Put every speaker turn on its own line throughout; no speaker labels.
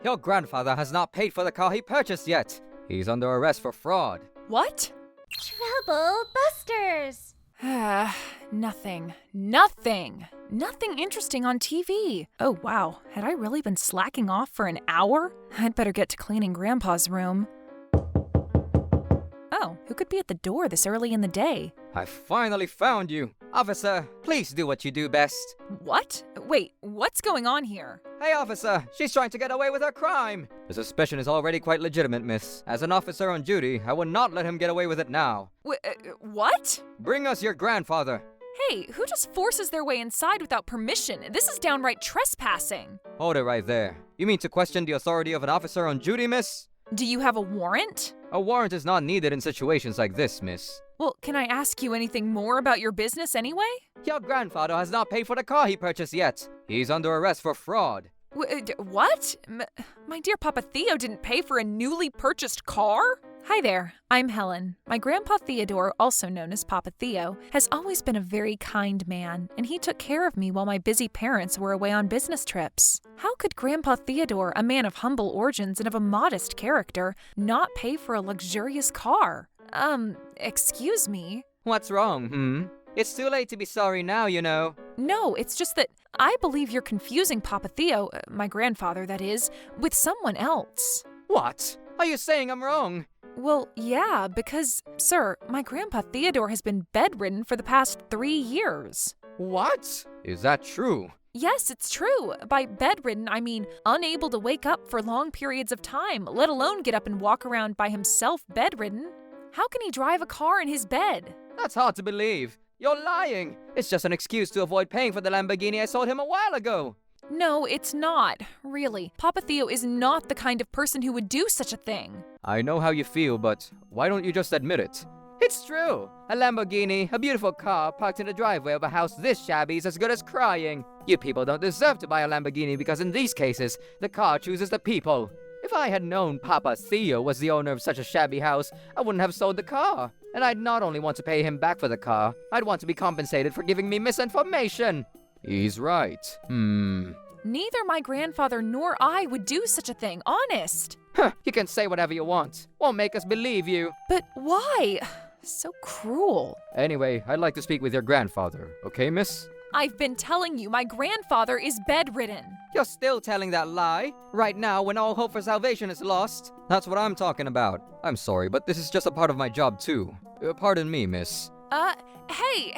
Your grandfather has not paid for the car he purchased yet. He's under arrest for fraud.
What?
Trouble busters!
Nothing interesting on TV. Oh wow, had I really been slacking off for an hour? I'd better get to cleaning Grandpa's room. Oh, who could be at the door this early in the day?
I finally found you. Officer, please do what you do best.
What? Wait, what's going on here?
Hey, officer, she's trying to get away with her crime. The suspicion is already quite legitimate, miss. As an officer on duty, I would not let him get away with it now.
What?
Bring us your grandfather.
Hey, who just forces their way inside without permission? This is downright trespassing.
Hold it right there. You mean to question the authority of an officer on duty, miss?
Do you have a warrant?
A warrant is not needed in situations like this, miss.
Well, can I ask you anything more about your business anyway?
Your grandfather has not paid for the car he purchased yet. He's under arrest for fraud.
What? My dear Papa Theo didn't pay for a newly purchased car? Hi there, I'm Helen. My Grandpa Theodore, also known as Papa Theo, has always been a very kind man, and he took care of me while my busy parents were away on business trips. How could Grandpa Theodore, a man of humble origins and of a modest character, not pay for a luxurious car? Excuse me?
What's wrong, It's too late to be sorry now, you know.
No, it's just that I believe you're confusing Papa Theo, my grandfather that is, with someone else.
What? Are you saying I'm wrong?
Well, yeah, because, sir, my Grandpa Theodore has been bedridden for the past 3 years.
What? Is that true?
Yes, it's true. By bedridden, I mean unable to wake up for long periods of time, let alone get up and walk around by himself bedridden. How can he drive a car in his bed?
That's hard to believe. You're lying. It's just an excuse to avoid paying for the Lamborghini I sold him a while ago.
No, it's not. Really. Papa Theo is not the kind of person who would do such a thing.
I know how you feel, but why don't you just admit it? It's true. A Lamborghini, a beautiful car parked in the driveway of a house this shabby is as good as crying. You people don't deserve to buy a Lamborghini because in these cases, the car chooses the people. If I had known Papa Theo was the owner of such a shabby house, I wouldn't have sold the car. And I'd not only want to pay him back for the car, I'd want to be compensated for giving me misinformation. He's right.
Neither my grandfather nor I would do such a thing, honest.
You can say whatever you want. Won't make us believe you.
But why? So cruel.
Anyway, I'd like to speak with your grandfather, okay, miss?
I've been telling you my grandfather is bedridden.
You're still telling that lie? Right now, when all hope for salvation is lost? That's what I'm talking about. I'm sorry, but this is just a part of my job, too. Pardon me, miss.
Hey!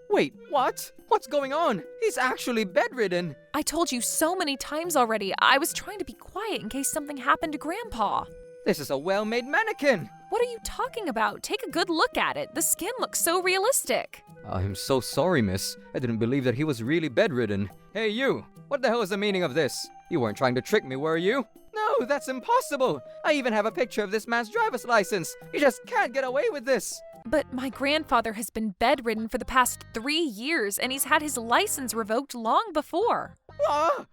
Wait, what? What's going on? He's actually bedridden.
I told you so many times already. I was trying to be quiet in case something happened to Grandpa.
This is a well-made mannequin.
What are you talking about? Take a good look at it. The skin looks so realistic.
I'm so sorry, miss. I didn't believe that he was really bedridden. Hey, you! What the hell is the meaning of this? You weren't trying to trick me, were you? No, that's impossible! I even have a picture of this man's driver's license. You just can't get away with this.
But my grandfather has been bedridden for the past 3 years, and he's had his license revoked long before.
Ah!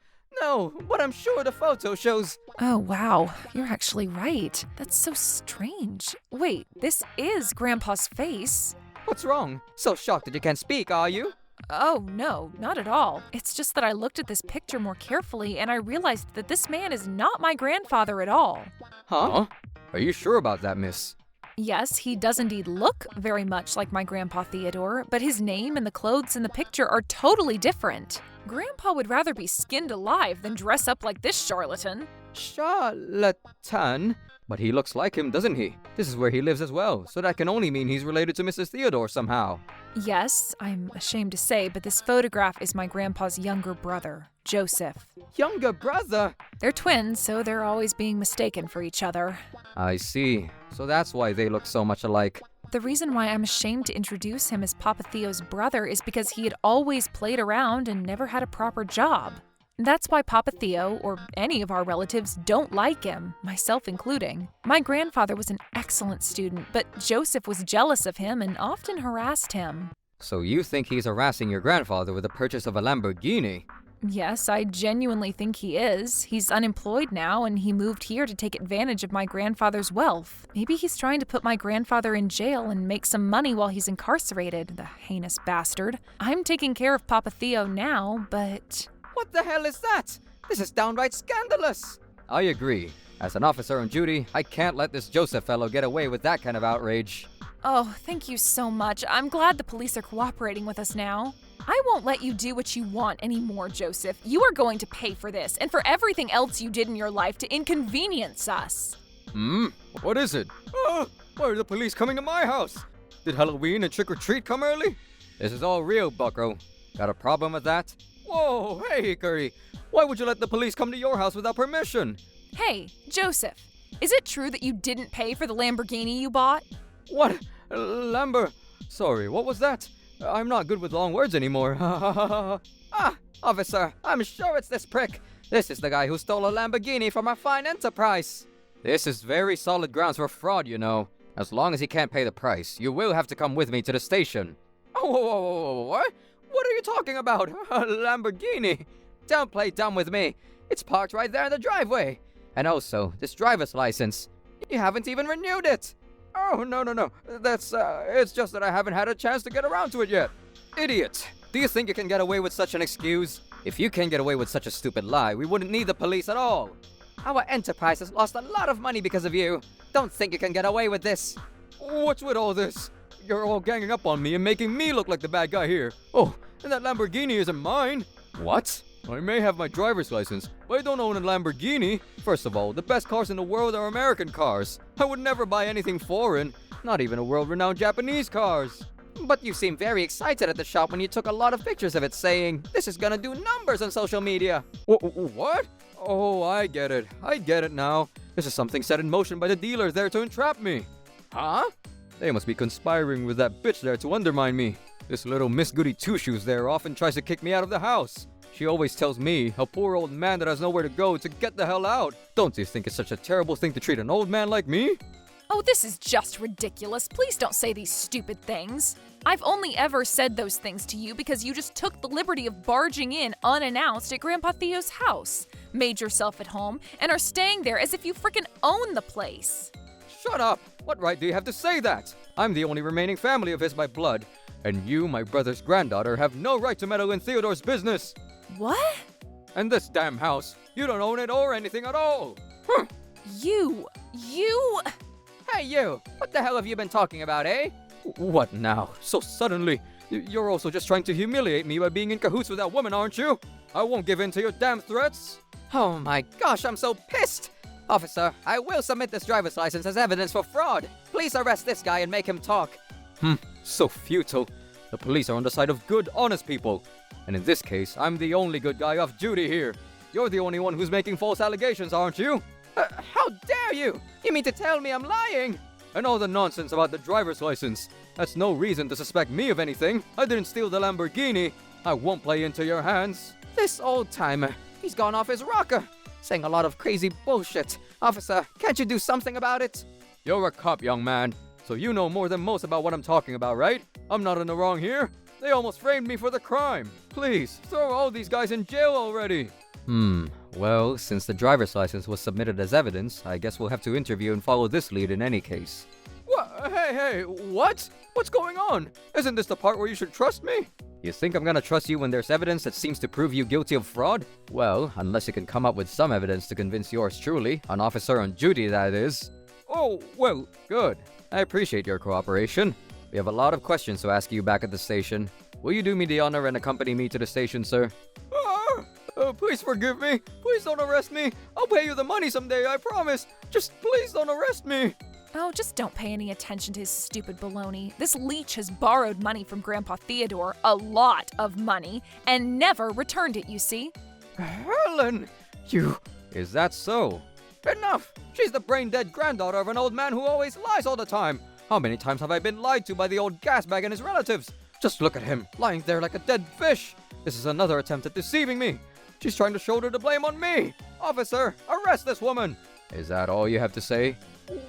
No, but I'm sure the photo shows...
Oh, wow. You're actually right. That's so strange. Wait, this is Grandpa's face.
What's wrong? So shocked that you can't speak, are you?
Oh, no, not at all. It's just that I looked at this picture more carefully and I realized that this man is not my grandfather at all.
Huh? Are you sure about that, miss?
Yes, he does indeed look very much like my Grandpa Theodore, but his name and the clothes in the picture are totally different. Grandpa would rather be skinned alive than dress up like this charlatan.
Charlatan? But he looks like him, doesn't he? This is where he lives as well, so that can only mean he's related to Mrs. Theodore somehow.
Yes, I'm ashamed to say, but this photograph is my grandpa's younger brother, Joseph.
Younger brother?
They're twins, so they're always being mistaken for each other.
I see. So that's why they look so much alike.
The reason why I'm ashamed to introduce him as Papa Theo's brother is because he had always played around and never had a proper job. That's why Papa Theo, or any of our relatives, don't like him, myself including. My grandfather was an excellent student, but Joseph was jealous of him and often harassed him.
So you think he's harassing your grandfather with the purchase of a Lamborghini?
Yes, I genuinely think he is. He's unemployed now, and he moved here to take advantage of my grandfather's wealth. Maybe he's trying to put my grandfather in jail and make some money while he's incarcerated, the heinous bastard. I'm taking care of Papa Theo now, but...
What the hell is that? This is downright scandalous. I agree. As an officer on duty, I can't let this Joseph fellow get away with that kind of outrage.
Oh, thank you so much. I'm glad the police are cooperating with us now. I won't let you do what you want anymore, Joseph. You are going to pay for this and for everything else you did in your life to inconvenience us.
What is it? Why are the police coming to my house? Did Halloween and trick-or-treat come early? This is all real, bucko. Got a problem with that? Whoa, hey, Hickory. Why would you let the police come to your house without permission?
Hey, Joseph, is it true that you didn't pay for the Lamborghini you bought?
What? Sorry, what was that? I'm not good with long words anymore. Officer, I'm sure it's this prick. This is the guy who stole a Lamborghini from our fine enterprise. This is very solid grounds for fraud, you know. As long as he can't pay the price, you will have to come with me to the station. Oh, what? What are you talking about? A Lamborghini? Don't play dumb with me. It's parked right there in the driveway. And also, this driver's license. You haven't even renewed it. Oh, no. It's just that I haven't had a chance to get around to it yet. Idiot. Do you think you can get away with such an excuse? If you can get away with such a stupid lie, we wouldn't need the police at all. Our enterprise has lost a lot of money because of you. Don't think you can get away with this. What's with all this? You're all ganging up on me and making me look like the bad guy here. Oh, and that Lamborghini isn't mine. What? I may have my driver's license, but I don't own a Lamborghini. First of all, the best cars in the world are American cars. I would never buy anything foreign, not even a world-renowned Japanese cars. But you seemed very excited at the shop when you took a lot of pictures of it, saying, "This is gonna do numbers on social media." What? Oh, I get it. I get it now. This is something set in motion by the dealer there to entrap me. Huh? They must be conspiring with that bitch there to undermine me. This little Miss Goody Two-Shoes there often tries to kick me out of the house. She always tells me, a poor old man that has nowhere to go, to get the hell out. Don't you think it's such a terrible thing to treat an old man like me?
Oh, this is just ridiculous. Please don't say these stupid things. I've only ever said those things to you because you just took the liberty of barging in unannounced at Grandpa Theo's house, made yourself at home, and are staying there as if you frickin' own the place.
Shut up! What right do you have to say that? I'm the only remaining family of his by blood, and you, my brother's granddaughter, have no right to meddle in Theodore's business.
What?
And this damn house, you don't own it or anything at all.
You...
Hey you, what the hell have you been talking about, eh? What now? So suddenly? You're also just trying to humiliate me by being in cahoots with that woman, aren't you? I won't give in to your damn threats. Oh my gosh, I'm so pissed. Officer, I will submit this driver's license as evidence for fraud. Please arrest this guy and make him talk. So futile. The police are on the side of good, honest people. And in this case, I'm the only good guy off duty here. You're the only one who's making false allegations, aren't you? How dare you? You mean to tell me I'm lying? And all the nonsense about the driver's license. That's no reason to suspect me of anything. I didn't steal the Lamborghini. I won't play into your hands. This old-timer, he's gone off his rocker, saying a lot of crazy bullshit. Officer, can't you do something about it? You're a cop, young man, so you know more than most about what I'm talking about, right? I'm not in the wrong here. They almost framed me for the crime. Please, throw all these guys in jail already. Well, since the driver's license was submitted as evidence, I guess we'll have to interview and follow this lead in any case. What? Hey, what? What's going on? Isn't this the part where you should trust me? You think I'm gonna trust you when there's evidence that seems to prove you guilty of fraud? Well, unless you can come up with some evidence to convince yours truly, an officer on duty that is. Oh, well, good. I appreciate your cooperation. We have a lot of questions to ask you back at the station. Will you do me the honor and accompany me to the station, sir? Please forgive me. Please don't arrest me. I'll pay you the money someday, I promise. Just please don't arrest me.
Oh, just don't pay any attention to his stupid baloney. This leech has borrowed money from Grandpa Theodore, a lot of money, and never returned it, you see.
Helen! Is that so? Enough! She's the brain-dead granddaughter of an old man who always lies all the time. How many times have I been lied to by the old gasbag and his relatives? Just look at him, lying there like a dead fish. This is another attempt at deceiving me. She's trying to shoulder the blame on me. Officer, arrest this woman. Is that all you have to say?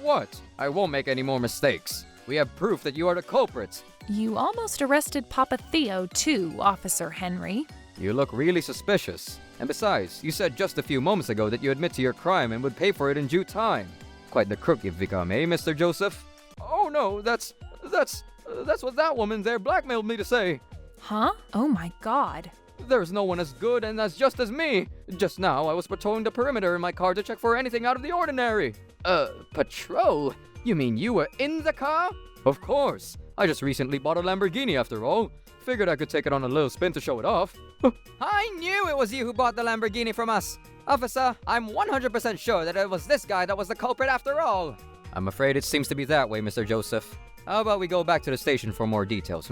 What? I won't make any more mistakes. We have proof that you are the culprit.
You almost arrested Papa Theo, too, Officer Henry.
You look really suspicious. And besides, you said just a few moments ago that you admit to your crime and would pay for it in due time. Quite the crook you've become, eh, Mr. Joseph? Oh no, that's what that woman there blackmailed me to say.
Huh? Oh my God.
There's no one as good and as just as me. Just now, I was patrolling the perimeter in my car to check for anything out of the ordinary. Patrol? You mean you were in the car? Of course. I just recently bought a Lamborghini after all. Figured I could take it on a little spin to show it off. I knew it was you who bought the Lamborghini from us. Officer, I'm 100% sure that it was this guy that was the culprit after all. I'm afraid it seems to be that way, Mr. Joseph. How about we go back to the station for more details,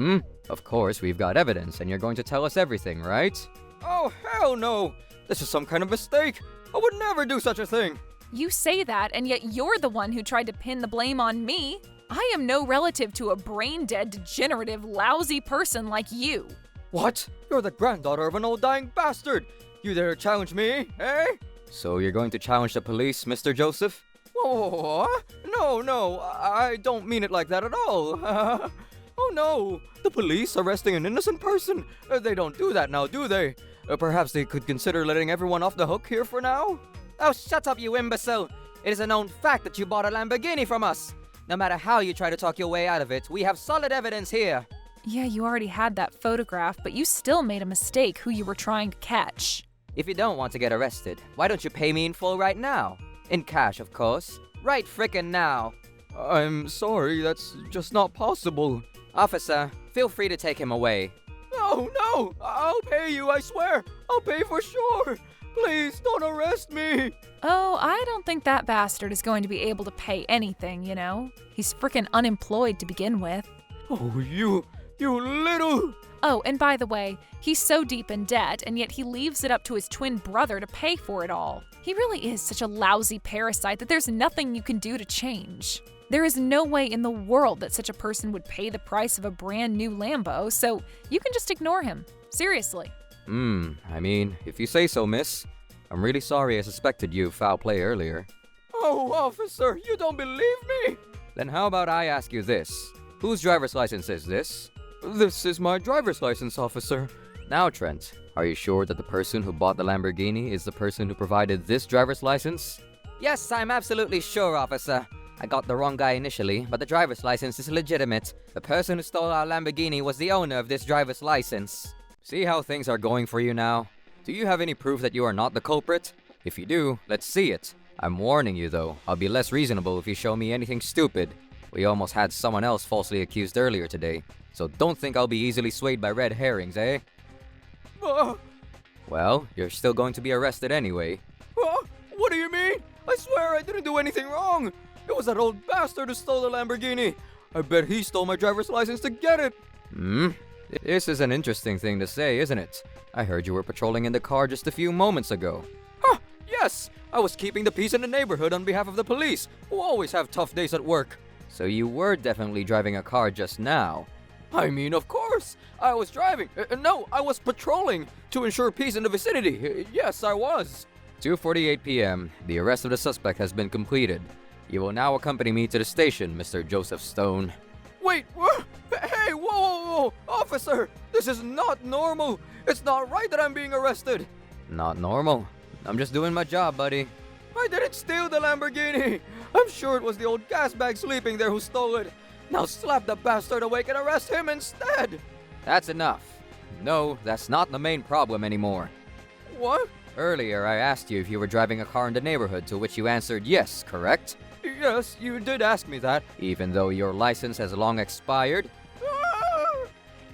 Of course, we've got evidence, and you're going to tell us everything, right? Oh, hell no! This is some kind of mistake! I would never do such a thing!
You say that, and yet you're the one who tried to pin the blame on me. I am no relative to a brain-dead, degenerative, lousy person like you.
What? You're the granddaughter of an old dying bastard! You dare challenge me, eh? So you're going to challenge the police, Mr. Joseph? What? No, I don't mean it like that at all. Oh no, the police arresting an innocent person? They don't do that now, do they? Perhaps they could consider letting everyone off the hook here for now? Oh, shut up, you imbecile! It is a known fact that you bought a Lamborghini from us. No matter how you try to talk your way out of it, we have solid evidence here.
Yeah, you already had that photograph, but you still made a mistake who you were trying to catch.
If you don't want to get arrested, why don't you pay me in full right now? In cash, of course. Right frickin' now. I'm sorry, that's just not possible. Officer, feel free to take him away. No, I'll pay you, I swear. I'll pay for sure. Please, don't arrest me.
Oh, I don't think that bastard is going to be able to pay anything, you know? He's frickin' unemployed to begin with.
Oh, you little...
Oh, and by the way, he's so deep in debt, and yet he leaves it up to his twin brother to pay for it all. He really is such a lousy parasite that there's nothing you can do to change. There is no way in the world that such a person would pay the price of a brand new Lambo, so you can just ignore him. Seriously.
I mean, if you say so, miss. I'm really sorry I suspected you of foul play earlier. Oh, officer, you don't believe me? Then how about I ask you this? Whose driver's license is this? This is my driver's license, officer. Now, Trent, are you sure that the person who bought the Lamborghini is the person who provided this driver's license? Yes, I'm absolutely sure, officer. I got the wrong guy initially, but the driver's license is legitimate. The person who stole our Lamborghini was the owner of this driver's license. See how things are going for you now? Do you have any proof that you are not the culprit? If you do, let's see it. I'm warning you though, I'll be less reasonable if you show me anything stupid. We almost had someone else falsely accused earlier today, so don't think I'll be easily swayed by red herrings, eh? Well, you're still going to be arrested anyway. What do you mean? I swear I didn't do anything wrong. It was that old bastard who stole the Lamborghini. I bet he stole my driver's license to get it. This is an interesting thing to say, isn't it? I heard you were patrolling in the car just a few moments ago. Yes! I was keeping the peace in the neighborhood on behalf of the police, who always have tough days at work. So you were definitely driving a car just now. I mean, of course! I was driving. No, I was patrolling to ensure peace in the vicinity. Yes, I was. 2:48 p.m. The arrest of the suspect has been completed. You will now accompany me to the station, Mr. Joseph Stone. Wait, what? Hey, whoa! Officer, this is not normal. It's not right that I'm being arrested. Not normal? I'm just doing my job, buddy. I didn't steal the Lamborghini. I'm sure it was the old gas bag sleeping there who stole it. Now slap the bastard awake and arrest him instead. That's enough. No, that's not the main problem anymore. What? Earlier, I asked you if you were driving a car in the neighborhood, to which you answered yes, correct? Yes, you did ask me that. Even though your license has long expired.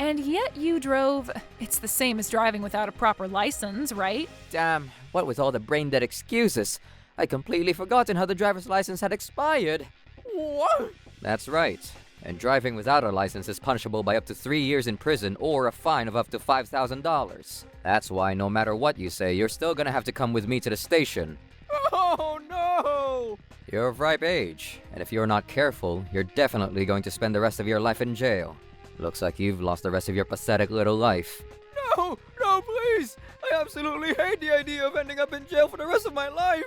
And yet you drove. It's the same as driving without a proper license, right?
Damn, what with all the brain-dead excuses? I completely forgotten how the driver's license had expired. What? That's right. And driving without a license is punishable by up to 3 years in prison or a fine of up to $5,000. That's why no matter what you say, you're still gonna have to come with me to the station. Oh no! You're of ripe age, and if you're not careful, you're definitely going to spend the rest of your life in jail. Looks like you've lost the rest of your pathetic little life. No, please! I absolutely hate the idea of ending up in jail for the rest of my life!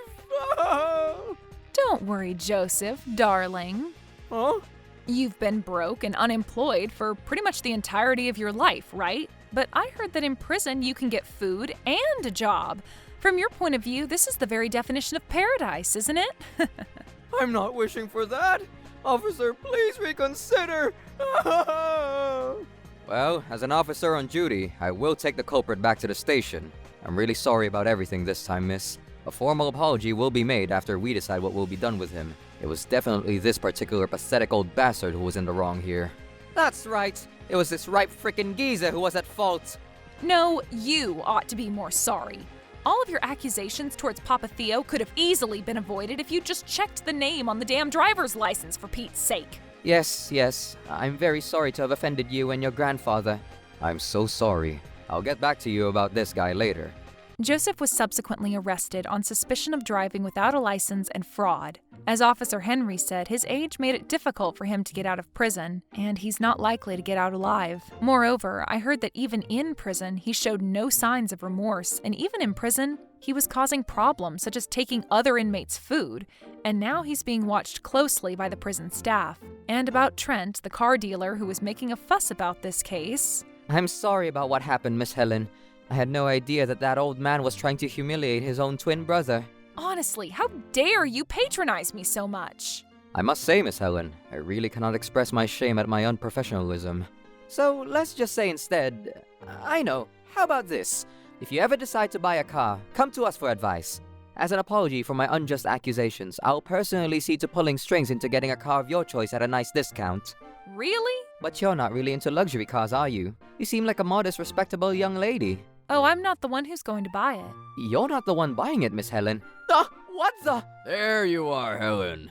Don't worry, Joseph, darling.
Huh?
You've been broke and unemployed for pretty much the entirety of your life, right? But I heard that in prison you can get food and a job. From your point of view, this is the very definition of paradise, isn't it?
I'm not wishing for that. Officer, please reconsider. Well, as an officer on duty, I will take the culprit back to the station. I'm really sorry about everything this time, miss. A formal apology will be made after we decide what will be done with him. It was definitely this particular pathetic old bastard who was in the wrong here. That's right. It was this ripe frickin' geezer who was at fault.
No, you ought to be more sorry. All of your accusations towards Papa Theo could have easily been avoided if you just checked the name on the damn driver's license, for Pete's sake.
Yes. I'm very sorry to have offended you and your grandfather. I'm so sorry. I'll get back to you about this guy later.
Joseph was subsequently arrested on suspicion of driving without a license and fraud. As Officer Henry said, his age made it difficult for him to get out of prison, and he's not likely to get out alive. Moreover, I heard that even in prison, he showed no signs of remorse, and even in prison, he was causing problems such as taking other inmates' food, and now he's being watched closely by the prison staff. And about Trent, the car dealer who was making a fuss about this case.
I'm sorry about what happened, Miss Helen. I had no idea that old man was trying to humiliate his own twin brother.
Honestly, how dare you patronize me so much?
I must say, Miss Helen, I really cannot express my shame at my unprofessionalism. So let's just say instead, I know, how about this? If you ever decide to buy a car, come to us for advice. As an apology for my unjust accusations, I'll personally see to pulling strings into getting a car of your choice at a nice discount.
Really?
But you're not really into luxury cars, are you? You seem like a modest, respectable young lady.
Oh, I'm not the one who's going to buy it.
You're not the one buying it, Miss Helen. What the? There you are, Helen.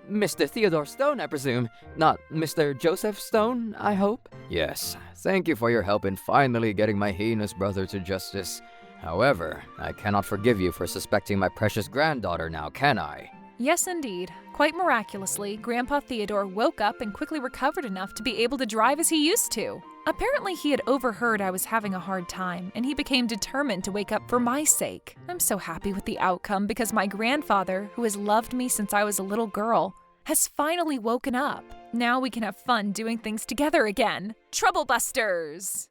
Mr. Theodore Stone, I presume. Not Mr. Joseph Stone, I hope? Yes. Thank you for your help in finally getting my heinous brother to justice. However, I cannot forgive you for suspecting my precious granddaughter now, can I?
Yes, indeed. Quite miraculously, Grandpa Theodore woke up and quickly recovered enough to be able to drive as he used to. Apparently, he had overheard I was having a hard time, and he became determined to wake up for my sake. I'm so happy with the outcome because my grandfather, who has loved me since I was a little girl, has finally woken up. Now we can have fun doing things together again. Trouble Busters!